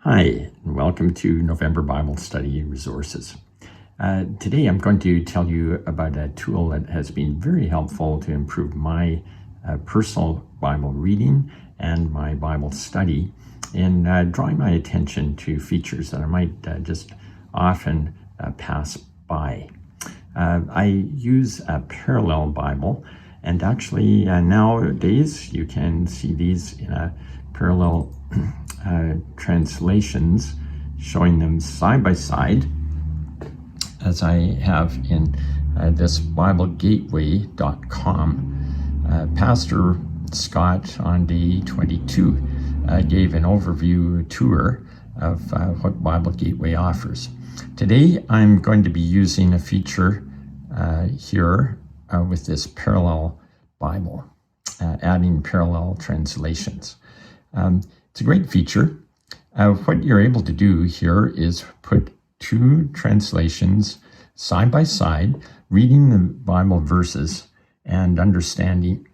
Hi, and welcome to November Bible Study Resources. Today I'm going to tell you about a tool that has been very helpful to improve my personal Bible reading and my Bible study in drawing my attention to features that I might just often pass by. I use a parallel Bible, and actually nowadays you can see these in a parallel translations, showing them side by side, as I have in this BibleGateway.com. Pastor Scott on day 22 gave an overview tour of what Bible Gateway offers. Today I'm going to be using a feature here with this parallel Bible, adding parallel translations. It's a great feature. What you're able to do here is put two translations side by side, reading the Bible verses and understanding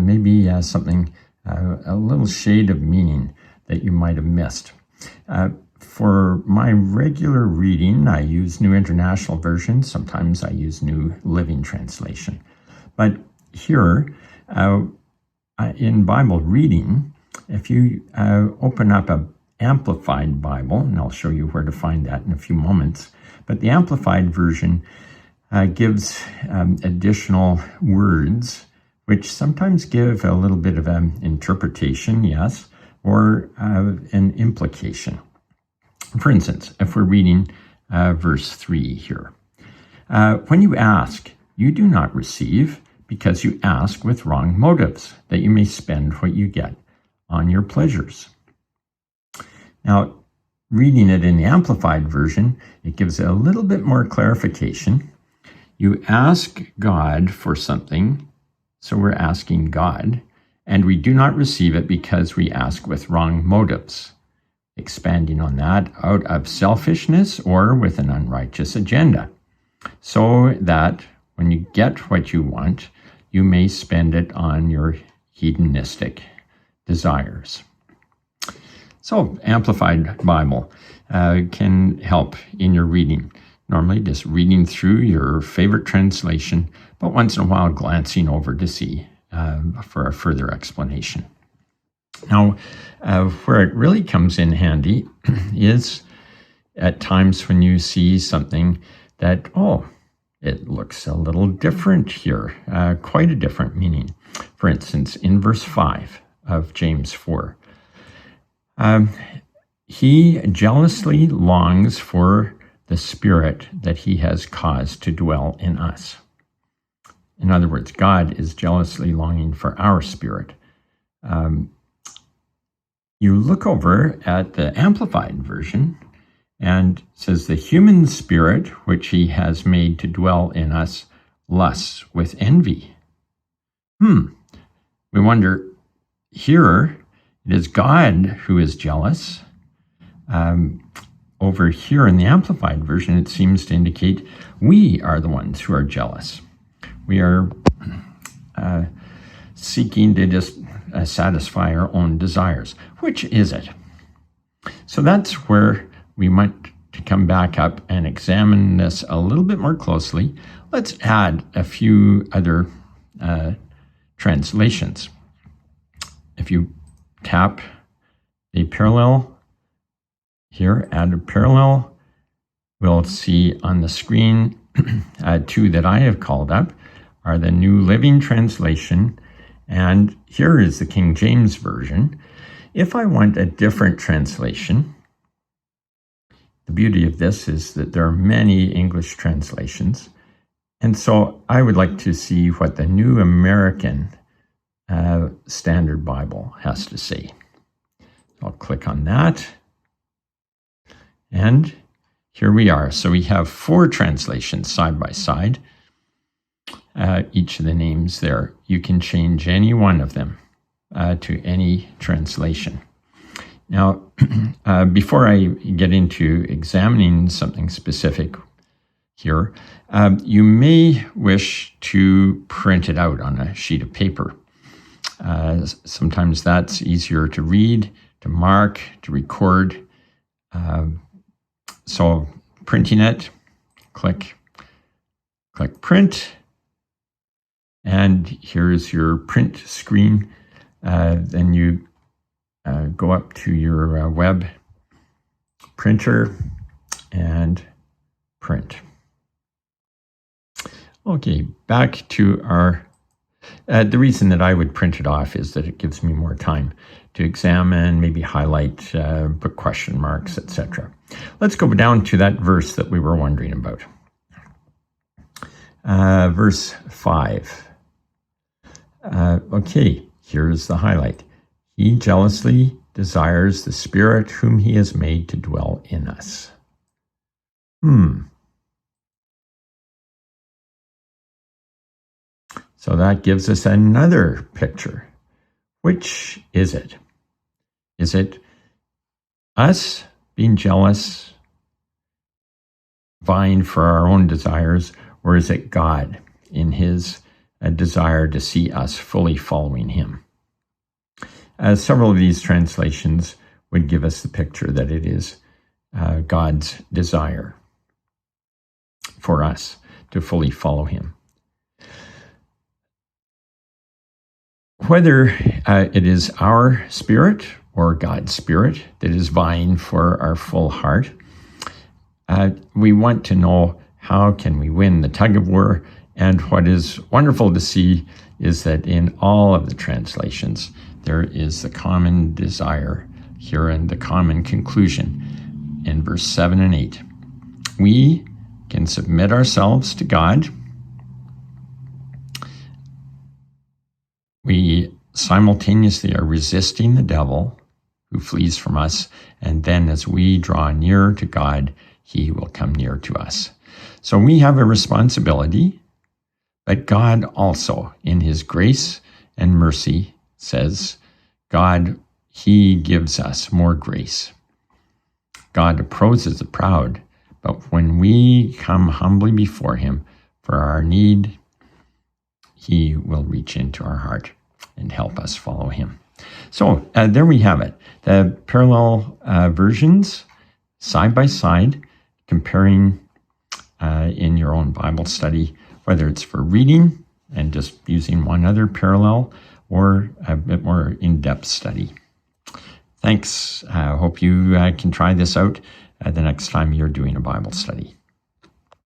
maybe something, a little shade of meaning that you might have missed. For my regular reading, I use New International Version. Sometimes I use New Living Translation. But here, in Bible reading, if you open up an Amplified Bible, and I'll show you where to find that in a few moments, but the Amplified Version gives additional words, which sometimes give a little bit of an interpretation, yes, or an implication. For instance, if we're reading verse 3 here, when you ask, you do not receive, because you ask with wrong motives, that you may spend what you get on your pleasures. Now, reading it in the Amplified Version, it gives a little bit more clarification. You ask God for something, so we're asking God, and we do not receive it because we ask with wrong motives. Expanding on that, out of selfishness or with an unrighteous agenda, so that when you get what you want, you may spend it on your hedonistic desires. So, Amplified Bible can help in your reading. Normally just reading through your favorite translation, but once in a while glancing over to see for a further explanation. Now, where it really comes in handy is at times when you see something that, it looks a little different here, quite a different meaning. For instance, in verse 5 of James 4, he jealously longs for the Spirit that he has caused to dwell in us. In other words, God is jealously longing for our spirit. You look over at the Amplified Version, and it says, the human spirit, which he has made to dwell in us, lusts with envy. We wonder, here, it is God who is jealous. Over here in the Amplified Version, it seems to indicate we are the ones who are jealous. We are seeking to just satisfy our own desires. Which is it? So that's where we want to come back up and examine this a little bit more closely. Let's add a few other translations. If you tap the parallel here, add a parallel, we'll see on the screen two that I have called up are the New Living Translation, and here is the King James Version. If I want a different translation, the beauty of this is that there are many English translations, and so I would like to see what the New American Standard Bible has to say. I'll click on that, and here we are. So we have 4 translations side by side. Each of the names there, you can change any one of them to any translation. Now, before I get into examining something specific here, you may wish to print it out on a sheet of paper. Sometimes that's easier to read, to mark, to record, So printing it, click print, and here's your print screen. Then you go up to your web printer and print. Okay, back to our, the reason that I would print it off is that it gives me more time to examine, maybe highlight, put question marks, etc. Let's go down to that verse that we were wondering about. Verse 5. Okay, here's the highlight. He jealously desires the Spirit whom he has made to dwell in us. So that gives us another picture. Which is it? Is it us being jealous, vying for our own desires, or is it God in his desire to see us fully following him? Several of these translations would give us the picture that it is God's desire for us to fully follow him. Whether it is our spirit or God's spirit that is vying for our full heart, we want to know how can we win the tug of war. And what is wonderful to see is that in all of the translations, there is the common desire here and the common conclusion in verse 7 and 8. We can submit ourselves to God. We simultaneously are resisting the devil who flees from us. And then as we draw near to God, he will come near to us. So we have a responsibility, but God also, in his grace and mercy, says, God, he gives us more grace. God opposes the proud, but when we come humbly before him for our need, he will reach into our heart and help us follow him. So there we have it. The parallel versions, side by side, comparing in your own Bible study, whether it's for reading and just using one other parallel or a bit more in-depth study. Thanks. I hope you can try this out the next time you're doing a Bible study.